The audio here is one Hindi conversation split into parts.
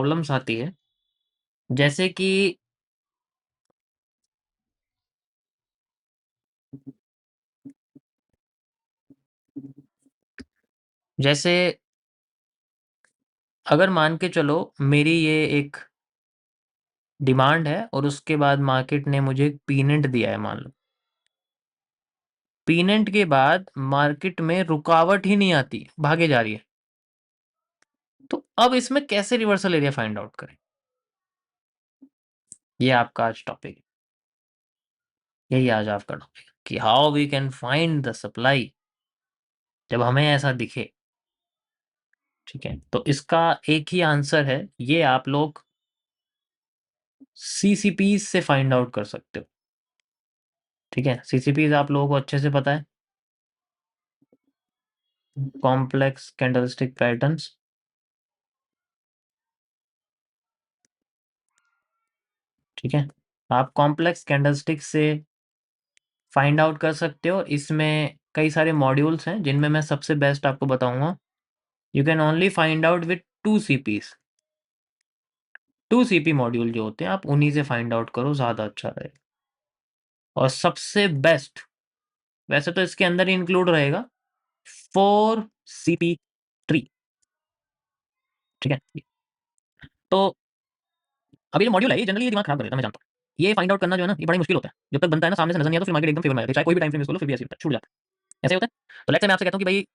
प्रॉब्लम्स आती है, जैसे कि जैसे अगर मान के चलो मेरी ये एक डिमांड है और उसके बाद मार्केट ने मुझे एक पीनेंट दिया है, मान लो पीनेंट के बाद मार्केट में रुकावट ही नहीं आती, भागे जा रही है, तो अब इसमें कैसे रिवर्सल एरिया फाइंड आउट करें? ये आपका आज टॉपिक है, यही आज आपका टॉपिक है कि how we can find the supply जब हमें ऐसा दिखे। ठीक है, तो इसका एक ही आंसर है, ये आप लोग सीसीपी से फाइंड आउट कर सकते हो। ठीक है, सीसीपी आप लोगों को अच्छे से पता है, कॉम्प्लेक्स कैंडलस्टिक पैटर्न्स। ठीक है, आप कॉम्प्लेक्स कैंडलस्टिक से फाइंड आउट कर सकते हो। इसमें कई सारे मॉड्यूल्स हैं जिनमें मैं सबसे बेस्ट आपको बताऊंगा। You can only find out with 2 CPs। 2 CP module जो होते हैं आप उन्हीं से फाइंड आउट करो, ज़्यादा अच्छा रहेगा। और सबसे बेस्ट, वैसे तो इसके अंदर ही इंक्लूड रहेगा 4 CP ट्री। ठीक है, तो अब ये जो मॉड्यूल है ये जनरली ये दिमाग खराब कर देता है, मैं जानता हूँ। ये फाइंड आउट करना जो है ना, ये बड़ा मुश्किल होता है। जब तक बनता है ना, सामने से नजर नहीं आता, फिर मार्केट एकदम फेवर में आ जाती है, चाहे कोई भी टाइम फ्रेम यूज कर लो फिर भी ऐसे होता है, छूट जाता है, ऐसे होता है। तो लेट्स से मैं आपसे कहता हूँ कि भाई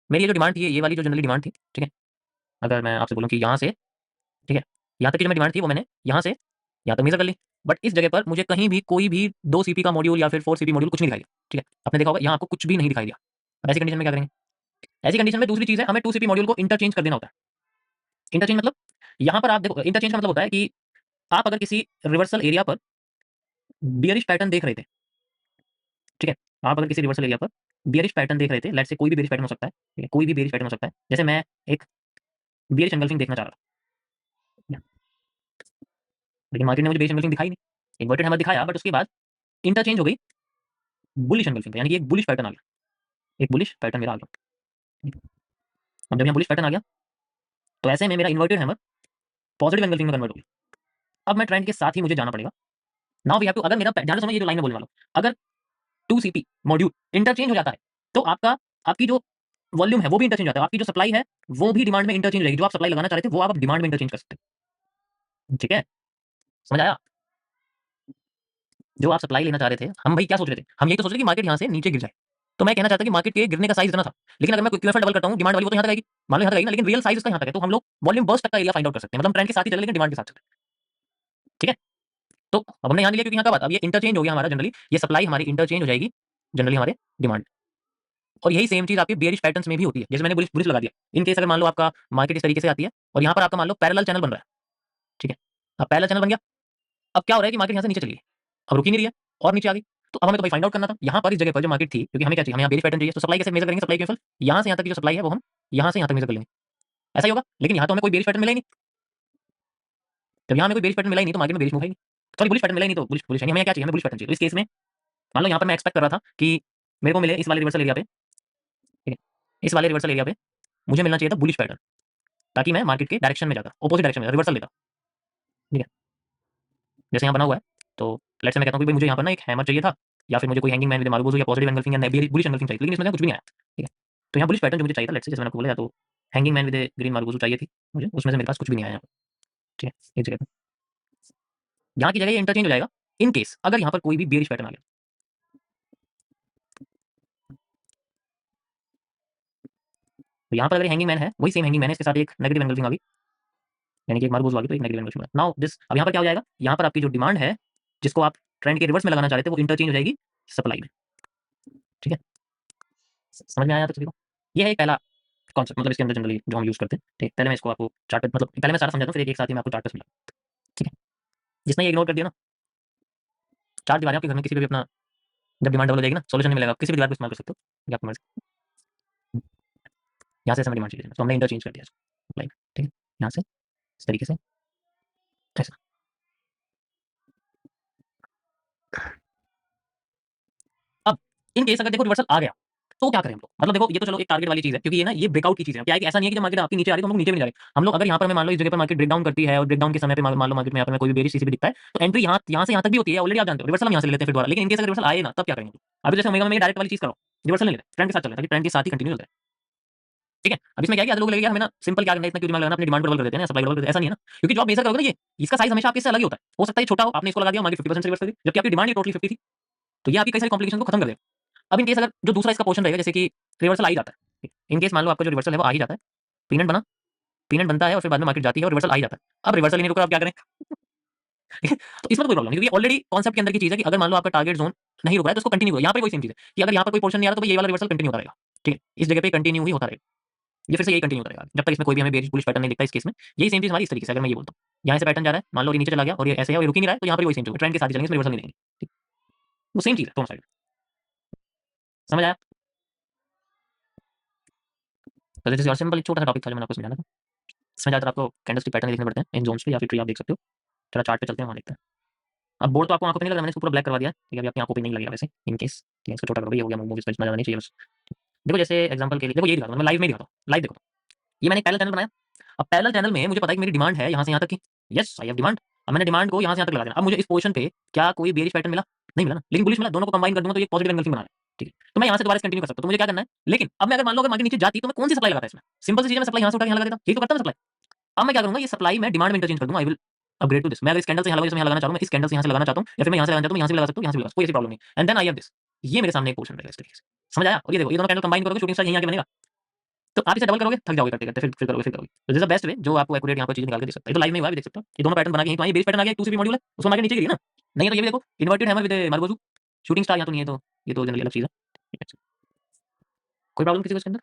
मेरी ये जो डिमांड थी, ये वाली जो जनरली डिमांड थी, ठीक है, अगर मैं आपसे बोलूँ कि यहाँ से, ठीक है, यहाँ तक की जो मैं डिमांड थी वो मैंने यहाँ से यहाँ तक मेजर कर ली, बट इस जगह पर मुझे कहीं भी कोई भी 2 CP का मॉड्यूल या फिर 4 CP मॉड्यूल कुछ नहीं दिखाई दिया। ठीक है, आपने देखा होगा यहाँ आपको कुछ भी नहीं दिखाई दिया। अब ऐसी कंडीशन में क्या करेंगे? ऐसी कंडीशन में दूसरी चीज़ है, हमें 2 CP मॉड्यूल को इंटरचेंज कर देना होता है। इंटरचेंज मतलब यहाँ पर आप देखो, इंटरचेंज का मतलब होता है कि आप अगर किसी रिवर्सल एरिया पर बियरिश पैटर्न देख रहे थे, ठीक है, आप अगर किसी रिवर्सल एरिया पर बियरिश पैटर्न देख रहे थे, लेट्स से कोई भी बेयरिश पैटर्न हो सकता है, ठीक है, कोई भी बेयरिश पैटर्न हो सकता है, जैसे मैं एक बियरिश एंगल्फिंग देखना चाह रहा था, लेकिन मार्केट ने मुझे बेयरिश एंगल्फिंग दिखाई नहीं, इन्वर्टेड हैमर दिखाया, बट उसके बाद इंटरचेंज हो गई बुलिश एंगल्फिंग, यानी कि एक बुलिश पैटर्न आ गया, एक बुलिश पैटर्न मेरा आ गया। अब जब यहाँ बुलिश पैटर्न आ गया तो ऐसे में मेरा इन्वर्टेड हैमर पॉजिटिव एंगल्फिंग में कन्वर्ट हो गया। अब मैं ट्रेंड के साथ ही मुझे जाना पड़ेगा। नाउ वी हैव टू, अगर मेरा ध्यान से सुनो ये जो लाइन में बोलने वाला हूं, अगर 2 CP मॉड्यूल इंटरचेंज हो जाता है तो आपका आपकी जो वॉल्यूम है वो भी इंटरचेंज हो जाता है, आपकी जो सप्लाई है वो भी डिमांड में इंटरचेंज रहेगी, जो आप सप्लाई लगाना चाह रहे थे वो आप डिमांड में इंटरचेंज कर सकते हैं। ठीक है, समझ आया? जो आप सप्लाई लेना चाह रहे थे, हम भाई क्या सोच रहे थे, हम यही तो सोच रहे थे कि मार्केट यहाँ से नीचे गिर जाए। तो मैं कहना चाहता कि मार्केट के गिरने का साइज इतना था, लेकिन अगर मैं क्यूएफएल डबल करता हूँ, डिमांड वाली वो तो यहाँ तक आएगी, मान लो यहाँ तक आएगी ना, लेकिन रियल साइज उसका यहाँ तक है, तो हम लोग वॉल्यूम बर्स्ट तक का एरिया फाइंड आउट कर सकते हैं, मतलब ट्रेंड के साथ ही चले लेकिन डिमांड के साथ चले। ठीक है, तो अब हमने यहाँ नहीं लिया क्योंकि यहाँ का बात, अब ये इंटरचेंज हो गया हमारा, जनरली ये सप्लाई हमारी इंटरचेंज हो जाएगी जनरली हमारे डिमांड। और यही सेम चीज आपकी बेयरिश पैटर्न्स में भी होती है, जैसे मैंने बुलिश बुलिश लगा दिया, इन केस अगर मान लो आपका मार्केट इस तरीके से आती है और यहाँ पर आपका मान लो पैरेलल चैनल बन रहा है। ठीक है, अब पैरेलल चैनल बन गया, अब क्या हो रहा है कि मार्केट यहाँ से नीचे चली गई, अब रुकी नहीं रही है और नीचे आ गई, तो अब हमें तो भाई फाइंड आउट करना था यहाँ पर इस जगह पर जो मार्केट थी, क्योंकि हमें क्या चाहिए, हमें यहाँ बेयरिश पैटर्न चाहिए, तो सप्लाई कैसे मेजर करेंगे, सप्लाई केवल यहाँ से यहाँ तक की जो सप्लाई है वो हम यहाँ से यहाँ तक मेजर कर लेंगे, ऐसा ही होगा। लेकिन यहाँ तो हमें कोई बेयरिश पैटर्न मिला ही नहीं, जब यहाँ हमें कोई बेयरिश पैटर्न मिला ही नहीं तो मार्केट में बेयरिश मूव है नहीं, सॉरी बुलिश पैटर्न मिला ही नहीं, तो बुलिश बुलिश हमें क्या चाहिए, हमें बुलिश पैटर्न चाहिए। तो इस केस में मान लो यहाँ पर मैं एक्सपेक्ट कर रहा था कि मेरे को मिले इस वाले रिवर्सल एरिया पे, ठीक है, इस वाले रिवर्सल एरिया पे मुझे मिलना चाहिए था बुलिश पैटर्न, ताकि मैं मार्केट के डायरेक्शन में जाता, ऑपोजिट डायरेक्शन में रिवर्सल लेता। ठीक है, जैसे यहाँ बना हुआ है, तो लेट्स से मैं कहता हूँ कि भाई मुझे यहाँ पर ना एक हैमर चाहिए था, या फिर मुझे कोई हैंगिंग मैन विद मार्बल या पॉजिटिव एंगल्फिंग या बुलिश एंगल्फिंग चाहिए, लेकिन इसमें कुछ भी नहीं आया। ठीक है, तो यहाँ बुलिश पैटर्न जो मुझे चाहिए था, लेट्स से जैसे मैंने आपको बोला, या तो hanging man with green marble चाहिए थी मुझे, उसमें से मेरे पास कुछ भी नहीं आया यहाँ पर। ठीक है, एक जगह पे यहाँ की जगह ये इंटरचेंज हो जाएगा इन केस अगर यहाँ पर कोई भी बेयरिश पैटर्न आ गया। तो यहाँ पर अगर हैंगिंग मैन है, वही सेम हैंगिंग मैन है, इसके साथ एक नेगेटिव एंगल्फिंग आ गई, यानी कि एक मार्बल आ गई, तो एक नेगेटिव एंगल्फिंग। नाउ दिस, अब यहाँ पर क्या हो जाएगा, यहाँ पर आपकी जो डिमांड है जिसको आप ट्रेंड के रिवर्स में लगाना चाह रहे थे वो इंटरचेंज हो जाएगी सप्लाई में। ठीक है, समझ में आया तो सभी को? ये है एक पहला कॉन्सेप्ट, मतलब इसके अंदर जनरली जो हम यूज करते हैं। ठीक, पहले मैं इसको आपको चार्ट, मतलब पहले मैं सारा समझाता हूँ, फिर एक साथ ही मैं आपको चार्ट समझा। ठीक है, जिसने ये इग्नोर कर दिया ना, 4 दीवारें आपके घर में किसी पे भी अपना, जब डिमांड डबल हो जाएगी ना, सॉल्यूशन नहीं मिलेगा, आप किसी भी दीवार को इस्तेमाल कर सकते हो, ये आपकी मर्जी। यहाँ से हमें डिमांड चाहिए, तो हमने इंटरचेंज कर दिया इसको लाइन। ठीक है, यहाँ से इस तरीके से ऐसा। अब इन केस अगर देखो रिवर्सल आ गया, तो क्या करें हम लोग? मतलब देखो, ये तो चलो एक टारगेट वाली चीज़ है, क्योंकि ये ना ये ब्रेकआउट की चीज़ है। क्या है कि ऐसा नहीं है कि जब मार्केट आपके नीचे आ रही है तो हम लोग नीचे भी नहीं जा रहे। हम लोग अगर यहाँ पर हमें मान लो इस जगह पर मार्केट ब्रेकडाउन करती है और ब्रेकडाउन के समय पे मान लो मार्केट में यहाँ पर हमें कोई भी बेरिश सीसी भी दिखता है, तो एंट्री यहाँ से यहाँ तक भी होती है, ऑलरेडी आप जानते हो। रिवर्सल हम यहाँ से ले लेते हैं फिर दोबारा, लेकिन इनकेस अगर रिवर्सल आए ना, तब क्या करेंगे? अभी जैसे ओमेगा में डायरेक्ट वाली चीज़ करो, रिवर्सल नहीं लेते, ट्रेंड के साथ चल रहे हैं, ताकि ट्रेंड के साथ ही कंटिन्यू चलते हैं। ठीक है, अब इसमें क्या है कि आधे लोग लगेगा हमें ना सिंपल क्या करना है, इतना क्यों दिमाग लगाना, अपनी डिमांड को डबल कर देते हैं ना, सप्लाई डबल कर देते हैं। ऐसा नहीं है ना, क्योंकि जो आप मेजर करोगे ना, ये इसका साइज हमेशा आपके से अलग ही होता है। हो सकता है ये छोटा हो, आपने इसको लगा दिया, मार्केट 50% से रिवर्स कर दी, जबकि आपकी डिमांड ही टोटली 50 थी। तो ये आपकी कई सारी कॉम्प्लिकेशन को खत्म कर देगा। अब इन केस अगर जो दूसरा इसका पोर्शन रहेगा, जैसे कि रिवर्सल आ ही जाता है, इन केस मान लो आपका जो रिवर्सल है वो आ ही जाता है, पीनट बना, पीनट बनता है और फिर बाद में मार्केट जाती है और रिवर्सल आ ही जाता है। अब रिवर्सल ही नहीं रुका, आप क्या करें? ठीक है? तो इसमें तो कोई प्रॉब्लम नहीं, क्योंकि ऑलरेडी कॉन्सेप्ट के अंदर की चीज़ है कि अगर मान लो आपका टारगेट जोन नहीं रुका है तो उसको कंटिन्यू करो। यहाँ पे वही सेम चीज़ है कि अगर यहाँ पर कोई पोर्शन नहीं आ रहा तो भाई ये वाला रिवर्सल कंटिन्यू होता रहेगा। ठीक है, इस जगह पे कंटिन्यू ही होता रहेगा, ये फिर से यही कंटिन्यू होता रहेगा जब तक इसमें कोई भी हमें बेरिश बुलिश पैटर्न नहीं दिखता। इस केस में यही सेम चीज़ हमारी इस तरीके से, अगर मैं ये बोलता हूँ यहाँ से पैटर्न जा रहा है, मान लो ये नीचे चला गया और ये ऐसे है और ये रुक ही नहीं रहा है, तो यहाँ पर वही सेम चीज़ ट्रेंड के साथ ही चलेंगे, इसमें रिवर्सल नहीं देंगे। ठीक, वो सेम चीज़ है दोनों साइड। समझ आया? तो जैसे और सिंपल एक छोटा सा टॉपिक था जो मैंने आपको समझाना था। इसमें ज़्यादातर आपको कैंडलस्टिक पैटर्न देखने पड़ते हैं इन जोन्स पे, या फिर ट्री आप देख सकते हो। थोड़ा चार्ट पे चलते हैं, वहाँ देखते हैं। अब बोर्ड तो आपको आंखों पे नहीं लग रहा, मैंने इसको पूरा ब्लैक करवा दिया है। ठीक है, अभी आपकी आंखों पे नहीं लगेगा वैसे, इन केस। ठीक है, इसको छोटा करोगे, ये हो गया, मूव इतना ज़्यादा नहीं चाहिए बस। देखो जैसे एग्जांपल के लिए, देखो ये दिखाता हूँ मैं, लाइव में दिखाता हूँ, लाइव देखो। ये मैंने एक पैरेलल चैनल बनाया। अब पैरेलल चैनल में मुझे पता है कि मेरी डिमांड है यहाँ से यहाँ तक की। Yes, I have demand. अब मैंने डिमांड को यहाँ से यहाँ तक लगा देना। अब मुझे इस पोजीशन पे क्या कोई बेरिश पैटर्न मिला? नहीं मिला ना, लेकिन बुलिश मिला। दोनों को कंबाइन कर दूंगा तो ये पॉजिटिव एंगल्फिंग बना है। ठीक है, तो मैं यहाँ से दोबारा कंटिन्यू कर सकता हूँ। तो मुझे क्या करना है, लेकिन अब मैं अगर मान लो अगर मार्केट नीचे जाती तो मैं कौन सी सप्लाई लगाता इसमें? सिंपल सी चीज़ है, मैं सप्लाई यहाँ से उठा के यहाँ लगा देता, यही तो करता मैं सप्लाई। अब मैं क्या करूँगा, ये सप्लाई मैं डिमांड में इंटरचेंज कर दूँगा। I will upgrade to this. मैं अगर इस कैंडल से यहाँ लगाऊँ, यहाँ लगाना चाह रहा हूँ, मैं इस कैंडल से यहाँ से लगाना चाहता हूँ, या फिर मैं यहाँ से लगाना चाहता हूँ, यहाँ से भी लगा सकता हूँ, यहाँ से भी लगा सकता हूँ, कोई ऐसी प्रॉब्लम नहीं। And then I have this. ये मेरे सामने एक पोर्शन रहेगा इस तरीके से। समझ आया? और ये देखो, ये दोनों कैंडल कंबाइन करोगे, शूटिंग स्टार यहीं आके बनेगा। तो आप इसे डबल करोगे, थक जाओगे करते करते, फिर करोगे, फिर करोगे। तो this is the best way जो आपको एक्यूरेट यहाँ पर चीज़ निकाल के दे सकता है। ये तो लाइव में हुआ है, अभी देख सकते हो। ये दोनों पैटर्न बना के, तो ये बेस पैटर्न आ गया, 2CP मॉड्यूल है, उसको मार्केट नीचे गिरी ना। नहीं है तो ये भी देखो, इन्वर्टेड हैमर विद मरगोजू शूटिंग स्टार, यहाँ तो नहीं है, तो ये तो जनरली अलग चीज़ है। कोई प्रॉब्लम किसी को इसके अंदर?